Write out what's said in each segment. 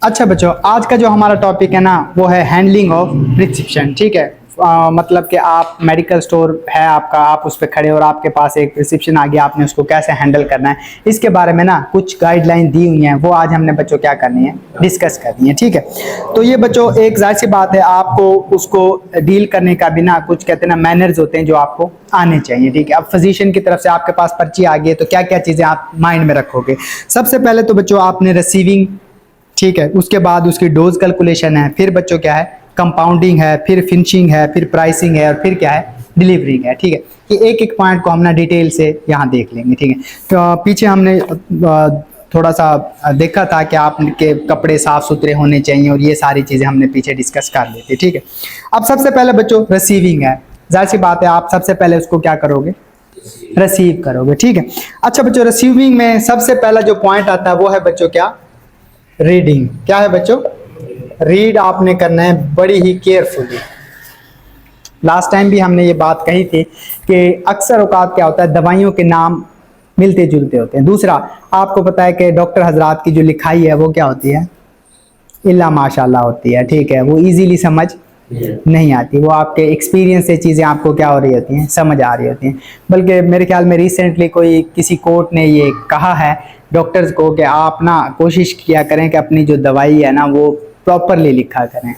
अच्छा बच्चों, आज का जो हमारा टॉपिक है ना वो है हैंडलिंग ऑफ प्रिस्क्रिप्शन। ठीक है, मतलब कि आप मेडिकल स्टोर है आपका, आप उस पर खड़े और आपके पास एक प्रिस्क्रिप्शन आ गया, आपने उसको कैसे हैंडल करना है इसके बारे में ना कुछ गाइडलाइन दी हुई हैं, वो आज हमने बच्चों क्या करनी है, डिस्कस करनी है। ठीक है, तो ये बच्चों एक जाहिर सी बात है, आपको उसको डील करने का भी ना कुछ कहते हैं ना मैनर्स होते हैं जो आपको आने चाहिए। ठीक है, अब फिजिशियन की तरफ से आपके पास पर्ची आ गई है तो क्या क्या चीज़ें आप माइंड में रखोगे। सबसे पहले तो बच्चों आपने रिसीविंग, ठीक है, उसके बाद उसकी डोज कैलकुलेशन है, फिर बच्चों क्या है कंपाउंडिंग है, फिर फिनिशिंग है, फिर प्राइसिंग है और फिर क्या है डिलीवरिंग है। ठीक है, कि एक एक पॉइंट को हम ना डिटेल से यहाँ देख लेंगे। ठीक है, तो पीछे हमने थोड़ा सा देखा था कि आपके कपड़े साफ सुथरे होने चाहिए और ये सारी चीज़ें हमने पीछे डिस्कस कर ली थी। ठीक है, अब सबसे पहले बच्चों रिसीविंग है, जाहिर सी बात है आप सबसे पहले उसको क्या करोगे, रिसीव करोगे। ठीक है, अच्छा बच्चों रिसीविंग में सबसे पहला जो पॉइंट आता है वो है बच्चों क्या, रीडिंग। क्या है बच्चों, रीड आपने करना है बड़ी ही केयरफुली। लास्ट टाइम भी हमने ये बात कही थी कि अक्सर औकात क्या होता है दवाइयों के नाम मिलते जुलते होते हैं। दूसरा आपको पता है कि डॉक्टर हजरात की जो लिखाई है वो क्या होती है, इल्ला माशाल्लाह होती है। ठीक है, वो इजीली समझ नहीं आती, वो आपके एक्सपीरियंस से चीज़ें आपको क्या हो रही होती हैं, समझ आ रही होती हैं। बल्कि मेरे ख्याल में रिसेंटली कोई किसी कोर्ट ने ये कहा है डॉक्टर्स को कि आप ना कोशिश किया करें कि अपनी जो दवाई है ना वो प्रॉपरली लिखा करें।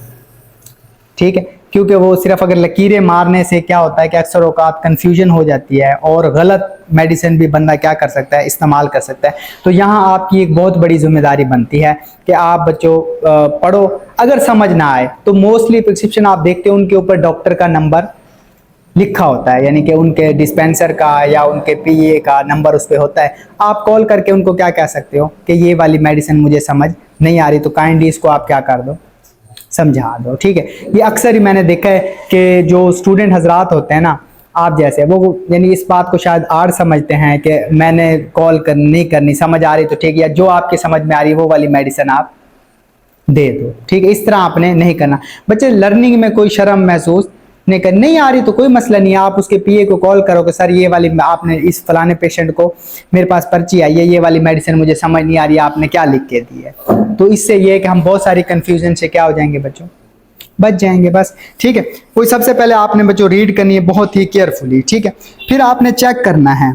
ठीक है, क्योंकि वो सिर्फ अगर लकीरें मारने से क्या होता है कि अक्सर औकात कन्फ्यूजन हो जाती है और गलत मेडिसिन भी बंदा क्या कर सकता है, इस्तेमाल कर सकता है। तो यहाँ आपकी एक बहुत बड़ी जिम्मेदारी बनती है कि आप बच्चों पढ़ो। अगर समझ ना आए तो मोस्टली प्रिस्क्रिप्शन आप देखते हो उनके ऊपर डॉक्टर का नंबर लिखा होता है, यानी कि उनके डिस्पेंसर का या उनके पीए का नंबर उस पर होता है। आप कॉल करके उनको क्या कह सकते हो कि ये वाली मेडिसिन मुझे समझ नहीं आ रही, तो काइंडली इसको आप क्या कर दो, समझा दो। ठीक है, ये अक्सर ही मैंने देखा है कि जो स्टूडेंट हजरात होते हैं ना आप जैसे, वो यानी इस बात को शायद आड़ समझते हैं कि मैंने कॉल नहीं करनी, समझ आ रही तो ठीक, या जो आपकी समझ में आ रही है वो वाली मेडिसिन आप दे दो। ठीक है, इस तरह आपने नहीं करना। बच्चे लर्निंग में कोई शर्म महसूस नहीं आ रही तो कोई मसला नहीं है, आप उसके पीए को कॉल करो कि सर ये वाली आपने इस फलाने पेशेंट को मेरे पास पर्ची आई है, ये वाली मेडिसिन मुझे समझ नहीं आ रही, आपने क्या लिख के दी है। तो इससे ये है कि हम बहुत सारी कंफ्यूजन से क्या हो जाएंगे बच्चों, बच जाएंगे बस। ठीक है, कोई सबसे पहले आपने बच्चों रीड करनी है बहुत ही केयरफुली। ठीक है, फिर आपने चेक करना है।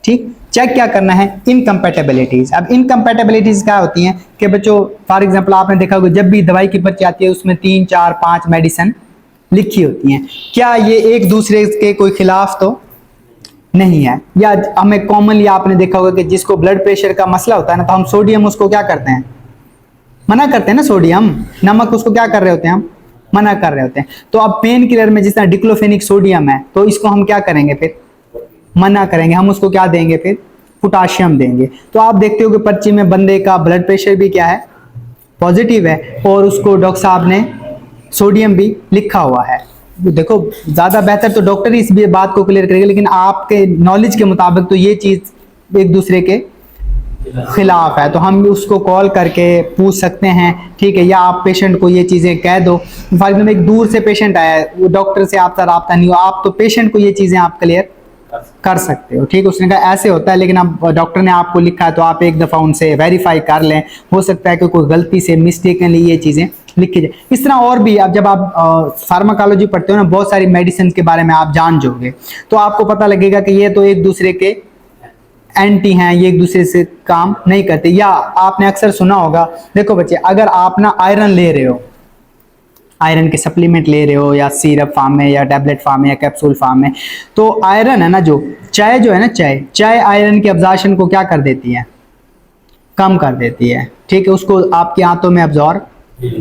ठीक, चेक क्या करना है, इनकम्पैटिबिलिटीज। अब इनकम्पैटिबिलिटीज क्या होती हैं कि बच्चों फॉर एग्जांपल आपने देखा होगा जब भी दवाई की पर्ची आती है उसमें 3 4 5 मेडिसिन लिखी होती हैं, क्या ये एक दूसरे के कोई खिलाफ तो नहीं है। या हमें कॉमनली आपने देखा होगा कि जिसको ब्लड प्रेशर का मसला होता है ना तो हम सोडियम उसको क्या करते हैं, मना करते हैं ना, सोडियम नमक उसको क्या कर रहे होते हैं, हम मना कर रहे होते हैं। तो अब पेन किलर में जिस तरह डिक्लोफेनिक सोडियम है तो इसको हम क्या करेंगे, फिर मना करेंगे, हम उसको क्या देंगे, फिर पोटाशियम देंगे। तो आप देखते हो कि पर्ची में बंदे का ब्लड प्रेशर भी क्या है, पॉजिटिव है, और उसको डॉक्टर साहब ने सोडियम भी लिखा हुआ है। देखो ज्यादा बेहतर तो डॉक्टर ही इस बात को क्लियर करेंगे, लेकिन आपके नॉलेज के मुताबिक तो ये चीज एक दूसरे के खिलाफ है, तो हम उसको कॉल करके पूछ सकते हैं। ठीक है, या आप पेशेंट को ये चीजें कह दो। फॉर एग्जाम्पल एक दूर से पेशेंट आया है, वो डॉक्टर से आपका राब्ता नहीं हो, आप तो पेशेंट को ये चीजें आप क्लियर कर सकते हो। ठीक, उसने कहा ऐसे होता है, लेकिन अब डॉक्टर ने आपको लिखा है तो आप एक दफा उनसे वेरीफाई कर लें, हो सकता है कि कोई गलती से मिस्टेकनली ये चीजें लिखी जाए। इस तरह और भी अब जब आप फार्माकोलॉजी पढ़ते हो ना, बहुत सारी मेडिसिन के बारे में आप जान जाओगे तो आपको पता लगेगा कि ये तो एक दूसरे के एंटी हैं, ये एक दूसरे से काम नहीं करते। या आपने अक्सर सुना होगा, देखो बच्चे अगर आप ना आयरन ले रहे हो, आयरन के सप्लीमेंट ले रहे हो या सिरप फॉर्म में या टैबलेट फॉर्म में या कैप्सूल फॉर्म में, तो आयरन है ना, जो चाय जो है ना, चाय आयरन के अब्जॉर्प्शन को क्या कर देती है, कम कर देती है। ठीक है, उसको आपकी आंतों में अब्जॉर्ब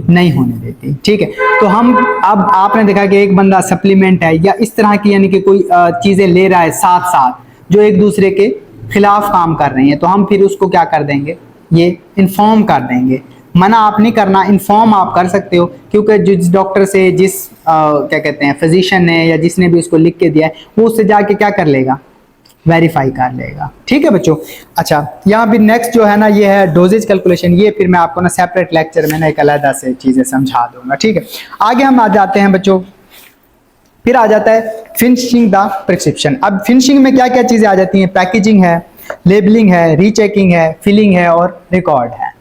नहीं होने देती। ठीक है, तो हम अब आपने देखा कि एक बंदा सप्लीमेंट है या इस तरह की यानी कि कोई चीजें ले रहा है साथ साथ जो एक दूसरे के खिलाफ काम कर रही हैं, तो हम फिर उसको क्या कर देंगे, ये इन्फॉर्म कर देंगे। मना आप नहीं करना, इन्फॉर्म आप कर सकते हो, क्योंकि जिस डॉक्टर से जिस क्या कहते हैं फिजिशियन ने या जिसने भी उसको लिख के दिया है वो उससे जाके क्या कर लेगा, वेरीफाई कर लेगा। ठीक है बच्चों, अच्छा यहाँ भी नेक्स्ट जो है ना ये है डोजेज कैलकुलेशन। ये फिर मैं आपको ना सेपरेट लेक्चर में ना एक अलग से चीजें समझा दूंगा। ठीक है, आगे हम आ जाते हैं बच्चों, फिर आ जाता है फिनिशिंग द प्रिस्क्रिप्शन। अब फिनिशिंग में क्या क्या चीजें आ जाती हैं, पैकेजिंग है, लेबलिंग है, रीचेकिंग है, फिलिंग है और रिकॉर्ड है।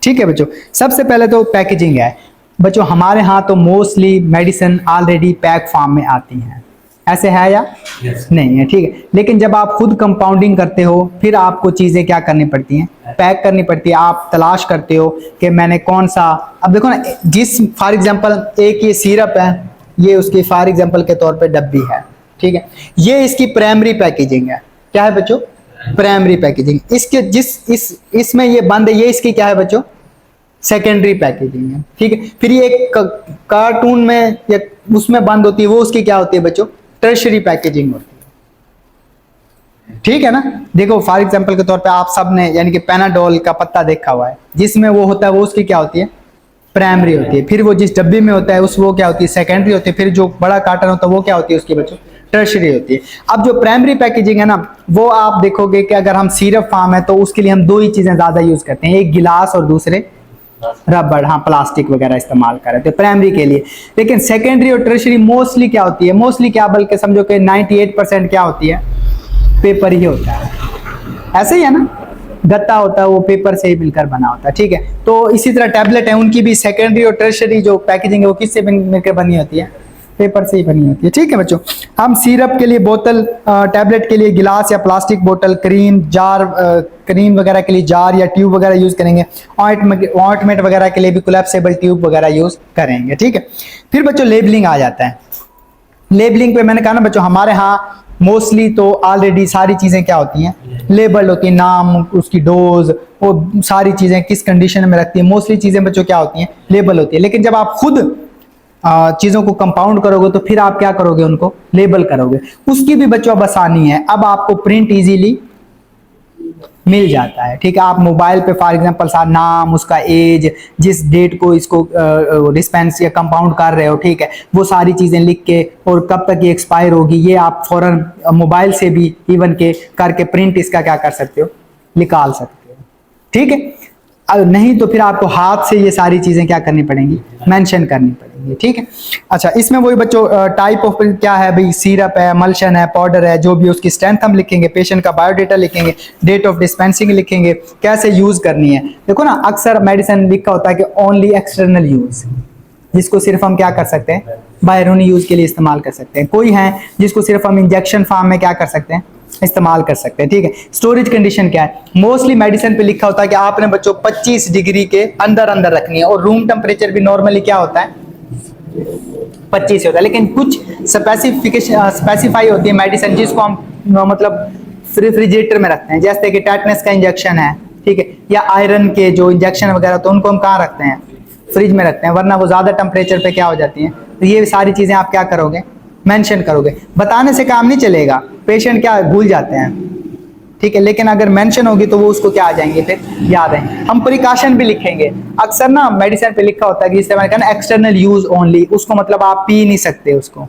ठीक है बच्चों, सबसे पहले तो पैकेजिंग है बच्चों। हमारे यहाँ तो mostly medicine already pack form में आती हैं, ऐसे है या नहीं है, ठीक है। लेकिन जब आप खुद कंपाउंडिंग करते हो फिर आपको चीज़ें क्या करनी पड़ती हैं, पैक करनी पड़ती है। आप तलाश करते हो कि मैंने कौन सा, अब देखो ना, जिस फॉर एग्जांपल एक ये सिरप है, ये उसकी फॉर एग्जांपल के तौर पे डब्बी है, ठीक है, ये इसकी प्राइमरी पैकेजिंग है। क्या है बच्चों, प्राइमरी पैकेजिंग। इसके इसमें ये बंद है, ये इसकी क्या है बच्चों, सेकेंडरी पैकेजिंग है, ठीक है। फिर ये कार्टून में या उसमें बंद होती है, वो उसकी क्या होती है बच्चों, टर्शरी पैकेजिंग होती है, ठीक है ना। देखो फॉर एग्जांपल के तौर पे आप सब ने यानी कि पैनाडोल का पत्ता देखा हुआ है, जिसमें वो होता है वो उसकी क्या होती है, प्राइमरी होती है। फिर वो जिस डब्बी में होता है उस वो क्या होती है, सेकेंडरी होती है। फिर जो बड़ा कार्टन होता है वो क्या होती है उसकी बच्चों, टर्शरी होती है। अब जो प्राइमरी पैकेजिंग है ना, वो आप देखोगे कि अगर हम सिरप फार्म है तो उसके लिए हम दो ही चीजें ज्यादा यूज करते हैं, एक गिलास और दूसरे रबड़, हाँ प्लास्टिक वगैरह इस्तेमाल कर रहे थे प्राइमरी के लिए। लेकिन सेकेंडरी और टर्शरी मोस्टली क्या होती है, मोस्टली क्या बल्कि समझो कि 98% क्या होती है, पेपर ही होता है। ऐसे ही है ना, गत्ता होता है वो पेपर से ही मिलकर बना होता है, ठीक है। तो इसी तरह टैबलेट है, उनकी भी सेकेंडरी और टर्शरी जो पैकेजिंग है वो किससे मिलकर बनी होती है, पेपर से ही बनी होती है, ठीक है बच्चों। हम सिरप के लिए बोतल, टैबलेट के लिए गिलास या प्लास्टिक बोतल, क्रीम जार, क्रीम वगैरह के लिए जार या ट्यूब वगैरह यूज करेंगे। ऑइंटमेंट वगैरह के लिए भी कोलैप्सिबल ट्यूब वगैरह यूज करेंगे, ठीक है। फिर बच्चों लेबलिंग आ जाता है। लेबलिंग पे मैंने कहा ना बच्चों, हमारे यहाँ मोस्टली तो ऑलरेडी सारी चीजें क्या होती हैं, लेबल्ड होती है, नाम, उसकी डोज, वो सारी चीजें किस कंडीशन में रखती है, मोस्टली चीजें बच्चों क्या होती हैं, लेबल होती है। लेकिन जब आप खुद चीजों को कंपाउंड करोगे तो फिर आप क्या करोगे, उनको लेबल करोगे। उसकी भी बच्चों अब आसानी है, अब आपको प्रिंट इजीली मिल जाता है, ठीक है। आप मोबाइल पे फॉर एग्जांपल नाम, उसका एज, जिस डेट को इसको डिस्पेंस या कंपाउंड कर रहे हो, ठीक है, वो सारी चीजें लिख के और कब तक ये एक्सपायर होगी ये आप फौरन मोबाइल से भी इवन के करके प्रिंट इसका क्या कर सकते हो, निकाल सकते हो, ठीक है। नहीं तो फिर आपको हाथ से ये सारी चीजें क्या करनी पड़ेंगी, मेंशन करनी पड़ेंगी, ठीक है। अच्छा, इसमें वही बच्चों टाइप ऑफ क्या है भाई, सिरप है, मल्शन है, पाउडर है, जो भी उसकी स्ट्रेंथ हम लिखेंगे, पेशेंट का बायोडेटा लिखेंगे, डेट ऑफ डिस्पेंसिंग लिखेंगे, कैसे यूज करनी है। देखो ना, अक्सर मेडिसिन लिखा होता है कि ओनली एक्सटर्नल यूज, जिसको सिर्फ हम क्या कर सकते हैं, बाहरूनी यूज के लिए इस्तेमाल कर सकते हैं। कोई है जिसको सिर्फ हम इंजेक्शन फॉर्म में क्या कर सकते हैं, इस्तेमाल कर सकते हैं, ठीक है। स्टोरेज कंडीशन क्या है, मोस्टली मेडिसिन पे लिखा होता है कि आपने बच्चों 25 डिग्री के अंदर अंदर रखनी है, और रूम टेम्परेचर भी नॉर्मली क्या होता है, 25 होता है। लेकिन कुछ स्पेसिफाई होती है मेडिसिन जिसको हम मतलब रेफ्रिजरेटर में रखते हैं, जैसे कि टेटनस का इंजेक्शन है, ठीक है, या आयरन के जो इंजेक्शन वगैरह, तो उनको हम कहाँ रखते हैं, फ्रिज में रखते हैं, वरना वो ज्यादा टेम्परेचर पे क्या हो जाती हैं। तो ये सारी चीजें आप क्या करोगे, मेंशन करोगे। बताने से काम नहीं चलेगा, पेशेंट क्या भूल जाते हैं, ठीक है। लेकिन अगर मेंशन होगी तो वो उसको क्या आ जाएंगे, फिर याद है। हम प्रिकॉशन भी लिखेंगे। अक्सर ना मेडिसिन पे लिखा होता है कि इस्तेमाल करना एक्सटर्नल यूज ओनली, उसको मतलब आप पी नहीं सकते उसको,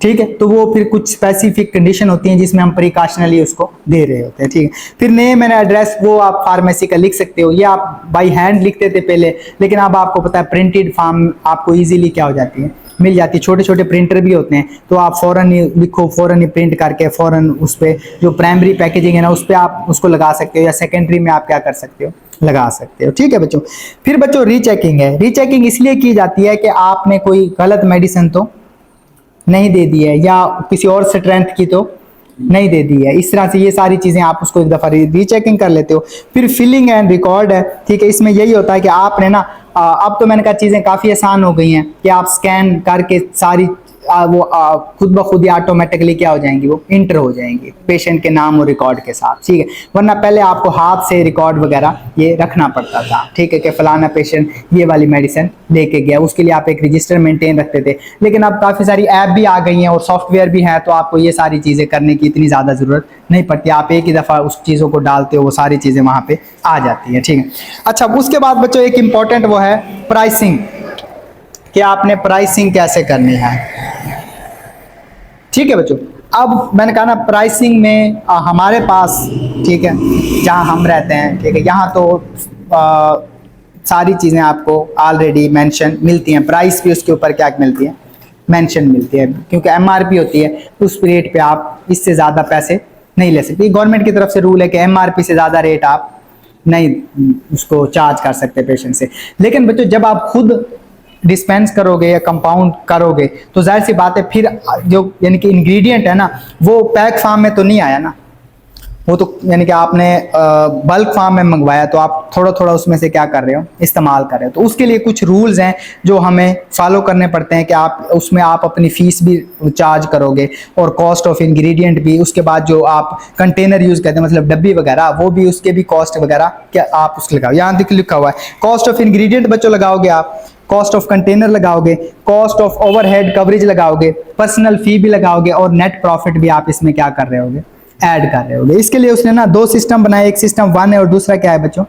ठीक है। तो वो फिर कुछ स्पेसिफिक कंडीशन होती हैं जिसमें हम प्रिकॉशनली उसको दे रहे होते हैं, ठीक है। फिर नेम एंड एड्रेस वो आप फार्मेसी का लिख सकते हो, ये आप बाई हैंड लिखते थे पहले, लेकिन अब आपको पता है प्रिंटेड फॉर्म आपको इजीली क्या हो जाती है, मिल जाती है। छोटे छोटे प्रिंटर भी होते हैं, तो आप फौरन ही लिखो, फौरन ही प्रिंट करके फौरन उस पर जो प्राइमरी पैकेजिंग है ना उस पर आप उसको लगा सकते हो, या सेकेंडरी में आप क्या कर सकते हो, लगा सकते हो, ठीक है बच्चों। फिर बच्चों रीचेकिंग है। रीचेकिंग इसलिए की जाती है कि आपने कोई गलत मेडिसिन तो नहीं दे दी है, या किसी और स्ट्रेंथ की तो नहीं दे दी है, इस तरह से ये सारी चीजें आप उसको एक दफा रीचेकिंग कर लेते हो। फिर फिलिंग एंड रिकॉर्ड है, ठीक है। इसमें यही होता है कि आपने ना अब तो मैंने कहा चीजें काफी आसान हो गई हैं कि आप स्कैन करके सारी खुद ब खुद ही ऑटोमेटिकली क्या हो जाएंगी, वो इंटर हो जाएंगी पेशेंट के नाम और रिकॉर्ड के साथ, ठीक है। वरना पहले आपको हाथ से रिकॉर्ड वगैरह ये रखना पड़ता था, ठीक है, कि फलाना पेशेंट ये वाली मेडिसिन लेके गया, उसके लिए आप एक रजिस्टर मेंटेन रखते थे। लेकिन अब काफ़ी सारी ऐप भी आ गई हैं और सॉफ्टवेयर भी है, तो आपको ये सारी चीज़ें करने की इतनी ज़्यादा ज़रूरत नहीं पड़ती, आप एक ही दफ़ा उस चीज़ों को डालते हो, वो सारी चीज़ें वहाँ पर आ जाती हैं, ठीक है। अच्छा, उसके बाद बच्चों एक इम्पॉर्टेंट वो है प्राइसिंग, कि आपने प्राइसिंग कैसे करनी है, ठीक है बच्चों। अब मैंने कहा ना प्राइसिंग में हमारे पास, ठीक है, जहाँ हम रहते हैं, ठीक है, यहाँ तो सारी चीज़ें आपको ऑलरेडी मेंशन मिलती हैं, प्राइस भी उसके ऊपर क्या मिलती है, मेंशन मिलती है, क्योंकि एमआरपी होती है, उस रेट पे आप इससे ज़्यादा पैसे नहीं ले सकते। गवर्नमेंट की तरफ से रूल है कि एमआरपी से ज़्यादा रेट आप नहीं उसको चार्ज कर सकते पेशेंट से। लेकिन बच्चों जब आप खुद डिस्पेंस करोगे या कंपाउंड करोगे तो जाहिर सी बात है फिर जो यानी कि इंग्रेडिएंट है ना वो पैक फार्म में तो नहीं आया ना, वो तो यानी कि आपने बल्क फार्म में मंगवाया तो आप थोड़ा थोड़ा उसमें से क्या कर रहे हो, इस्तेमाल कर रहे हो। तो उसके लिए कुछ रूल्स हैं जो हमें फॉलो करने पड़ते हैं कि आप उसमें आप अपनी फीस भी चार्ज करोगे और कॉस्ट ऑफ इंग्रेडिएंट भी, उसके बाद जो आप कंटेनर यूज़ करते हैं मतलब डब्बी वगैरह वो भी उसके भी कॉस्ट वगैरह क्या आप उसके लगाओ। यहाँ तक लिखा हुआ है कॉस्ट ऑफ इंग्रेडिएंट बच्चों लगाओगे आप, कॉस्ट ऑफ कंटेनर लगाओगे, कॉस्ट ऑफ ओवरहेड कवरेज लगाओगे, पर्सनल फी भी लगाओगे और नेट प्रॉफिट भी आप इसमें क्या कर रहे होगे, ऐड कर रहे होगे। इसके लिए उसने ना दो सिस्टम बनाए, एक सिस्टम 1 है और दूसरा क्या है बच्चों,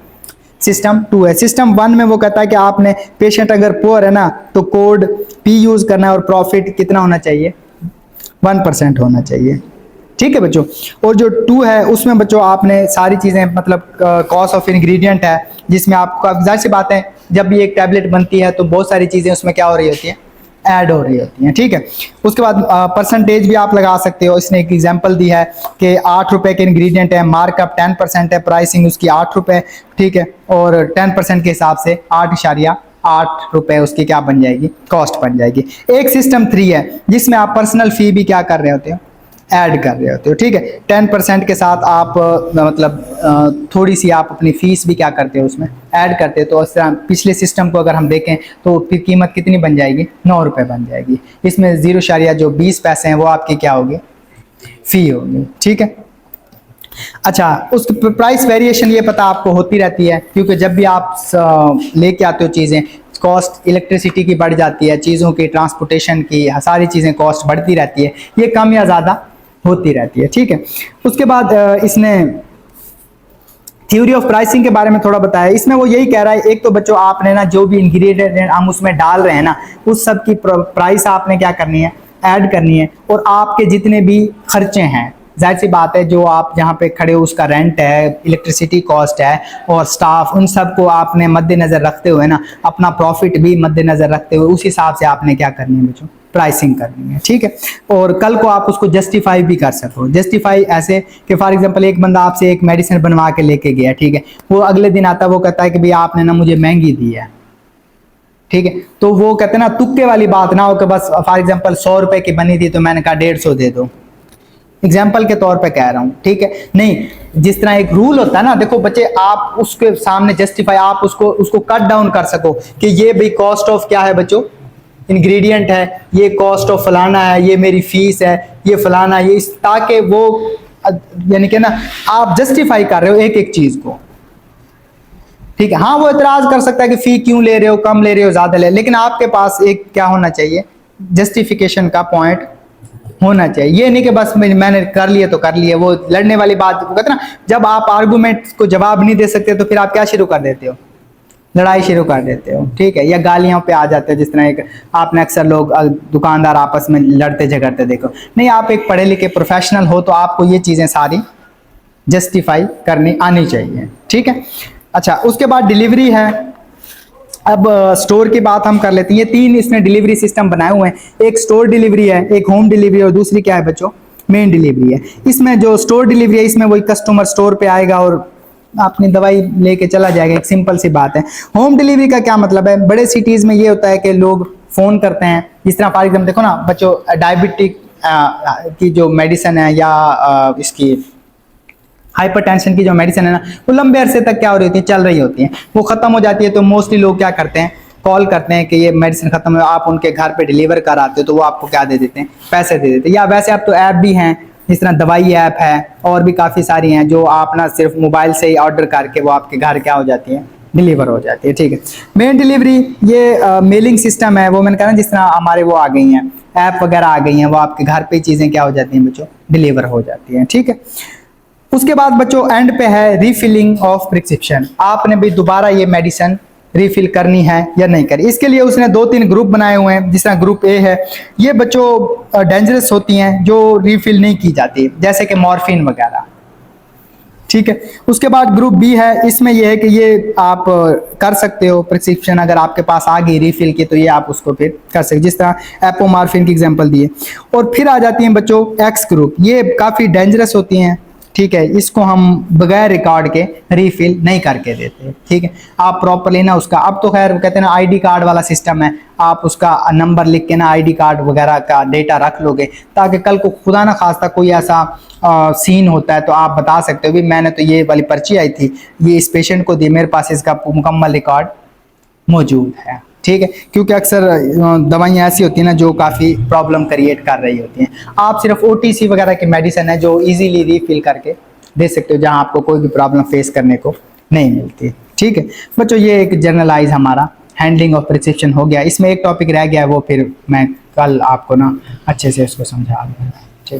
सिस्टम 2 है। सिस्टम 1 में वो कहता है कि आपने पेशेंट अगर पुअर है ना तो कोड पी यूज करना है और प्रॉफिट कितना होना चाहिए, 1% होना चाहिए, ठीक है बच्चों। और जो 2 है उसमें बच्चों आपने सारी चीज़ें मतलब कॉस्ट ऑफ इंग्रेडिएंट है जिसमें आपको जाहिर सी बात है जब भी एक टैबलेट बनती है तो बहुत सारी चीज़ें उसमें क्या हो रही होती हैं, ऐड हो रही होती हैं, ठीक है। उसके बाद परसेंटेज भी आप लगा सकते हो। इसने एक एग्जांपल दी है कि 8 रुपए के इंग्रेडिएंट है, मार्कअप 10% है, प्राइसिंग उसकी 8 रुपए, ठीक है, और 10% के हिसाब से 8.8 रुपए उसकी क्या बन जाएगी, कॉस्ट बन जाएगी। एक सिस्टम 3 है जिसमें आप पर्सनल फी भी क्या कर रहे होते हो, ऐड कर रहे होते हो, ठीक है। 10% के साथ आप मतलब थोड़ी सी आप अपनी फीस भी क्या करते हो उसमें ऐड करते हो। तो इस तरह पिछले सिस्टम को अगर हम देखें तो फिर कीमत कितनी बन जाएगी, 9 रुपये बन जाएगी। इसमें 0.20 पैसे हैं वो आपकी क्या होगी, फी होगी, ठीक है। अच्छा, उस प्राइस वेरिएशन ये पता आपको होती रहती है क्योंकि जब भी आप लेके आते हो चीज़ें, कॉस्ट इलेक्ट्रिसिटी की बढ़ जाती है, चीज़ों की ट्रांसपोर्टेशन की, सारी चीज़ें कॉस्ट बढ़ती रहती है, ये कम या ज़्यादा होती रहती है, ठीक है। उसके बाद इसने थ्योरी ऑफ प्राइसिंग के बारे में थोड़ा बताया। इसमें वो यही कह रहा है, एक तो बच्चों आपने ना जो भी इंग्रेडिएंट हम उसमें डाल रहे हैं ना उस सब की प्राइस आपने क्या करनी है, ऐड करनी है। और आपके जितने भी खर्चे हैं, जाहिर सी बात है जो आप जहाँ पे खड़े हो उसका रेंट है, इलेक्ट्रिसिटी कॉस्ट है और स्टाफ, उन सब को आपने मद्देनज़र रखते हुए ना अपना प्रॉफिट भी मद्देनज़र रखते हुए उस हिसाब से आपने क्या करनी है बच्चों, प्राइसिंग करनी है, ठीक है। और कल को आप उसको जस्टिफाई भी कर सको। जस्टिफाई ऐसे कि फॉर एग्जांपल एक बंदा आपसे एक मेडिसिन बनवा के लेके गया, ठीक है, वो अगले दिन आता है वो कहता है कि भैया आपने ना मुझे महंगी दी है, ठीक है। तो वो कहते हैं ना तुक्के वाली बात ना हो कि बस फॉर एग्जांपल 100 रुपए की बनी थी तो मैंने कहा 150 दे दो, एग्जाम्पल के तौर पे कह रहा हूँ, ठीक है। नहीं, जिस तरह एक रूल होता है ना, देखो बच्चे आप उसके सामने जस्टिफाई आप उसको कट डाउन कर सको कि ये भाई कॉस्ट ऑफ क्या है बच्चों, इंग्रेडिएंट है, ये कॉस्ट ऑफ फलाना है, ये मेरी फीस है, ये फलाना है, ये ताकि वो यानी कि ना आप जस्टिफाई कर रहे हो एक एक चीज को, ठीक है। हाँ, वो इतराज कर सकता है कि फी क्यों ले रहे हो, कम ले रहे हो, ज्यादा ले, लेकिन आपके पास एक क्या होना चाहिए, जस्टिफिकेशन का पॉइंट होना चाहिए। ये नहीं कि बस मैंने कर लिया तो कर लिया, वो लड़ने वाली बात कहते ना, जब आप आर्गुमेंट को जवाब नहीं दे सकते तो फिर आप क्या शुरू कर देते हो, लड़ाई शुरू कर देते हो, ठीक है, या गालियों पे आ जाते हो। जिस तरह एक आपने अक्सर लोग दुकानदार आपस में लड़ते झगड़ते देखो। नहीं, आप एक पढ़े लिखे प्रोफेशनल हो तो आपको ये चीज़ें सारी जस्टिफाई करनी आनी चाहिए, ठीक है। अच्छा, उसके बाद डिलीवरी है। अब स्टोर की बात हम कर लेते हैं। ये 3 इसने डिलीवरी सिस्टम बनाए हुए हैं, एक स्टोर डिलीवरी है, एक होम डिलीवरी और दूसरी क्या है बच्चों, मेन डिलीवरी है। इसमें जो स्टोर डिलीवरी है इसमें वही कस्टमर स्टोर पे आएगा और अपनी दवाई लेके चला जाएगा, एक सिंपल सी बात है। होम डिलीवरी का क्या मतलब है, बड़े सिटीज़ में ये होता है कि लोग फ़ोन करते हैं, जिस तरह फॉर एग्जाम्पल देखो ना बच्चों, डायबिटिक की जो मेडिसिन है या इसकी हाइपरटेंशन की जो मेडिसिन है ना, वो लंबे अरसे तक क्या हो रही होती है, चल रही होती है, वो ख़त्म हो जाती है तो मोस्टली लोग क्या करते हैं, कॉल करते हैं कि ये मेडिसिन खत्म है, आप उनके घर पे डिलीवर कर आते हो तो वो आपको क्या दे देते हैं, पैसे दे देते हैं। या वैसे अब तो ऐप भी हैं, जिस तरह दवाई ऐप है और भी काफ़ी सारी हैं जो आप ना सिर्फ मोबाइल से ही ऑर्डर करके वो आपके घर क्या हो जाती है, डिलीवर हो जाती है, ठीक है। मेन डिलीवरी ये मेलिंग सिस्टम है, वो मैंने कहा ना जिस तरह हमारे वो आ गई हैं ऐप वगैरह आ गई हैं, वो आपके घर पे चीज़ें क्या हो जाती हैं बच्चों, डिलीवर हो जाती हैं, ठीक है। उसके बाद बच्चों एंड पे है रीफिलिंग ऑफ प्रिस्क्रिप्शन। आपने भी दोबारा ये मेडिसिन रिफिल करनी है या नहीं करनी। इसके लिए उसने 2-3 ग्रुप बनाए हुए हैं। जिस तरह ग्रुप ए है, ये बच्चों डेंजरस होती हैं जो रिफिल नहीं की जाती, जैसे कि मॉर्फिन वगैरह, ठीक है। उसके बाद ग्रुप बी है, इसमें यह है कि ये आप कर सकते हो प्रिस्क्रिप्शन, अगर आपके पास आ गई रिफिल की तो ये आप उसको फिर कर सकते, जिस तरह एपोमार्फिन की एग्जांपल दिए। और फिर आ जाती हैं बच्चों एक्स ग्रुप, ये काफ़ी डेंजरस होती हैं, ठीक है, इसको हम बगैर रिकॉर्ड के रीफिल नहीं करके देते। ठीक है, आप प्रॉपरली ना उसका, अब तो खैर कहते हैं ना आईडी कार्ड वाला सिस्टम है, आप उसका नंबर लिख के ना आईडी कार्ड वगैरह का डेटा रख लोगे, ताकि कल को खुदा ना खास्ता कोई ऐसा सीन होता है तो आप बता सकते हो भी मैंने तो ये वाली पर्ची आई थी, ये इस पेशेंट को दी, मेरे पास इसका मुकम्मल रिकॉर्ड मौजूद है। ठीक है, क्योंकि अक्सर दवाइयाँ ऐसी होती हैं ना जो काफ़ी प्रॉब्लम क्रिएट कर रही होती हैं। आप सिर्फ OTC वगैरह की मेडिसिन है जो इजीली रीफिल करके दे सकते हो, जहां आपको कोई भी प्रॉब्लम फेस करने को नहीं मिलती। ठीक है बच्चों, ये एक जनरलाइज हमारा हैंडलिंग ऑफ प्रिस्क्रिप्शन हो गया। इसमें एक टॉपिक रह गया है, वो फिर मैं कल आपको ना अच्छे से उसको समझा दूँगा। ठीक है।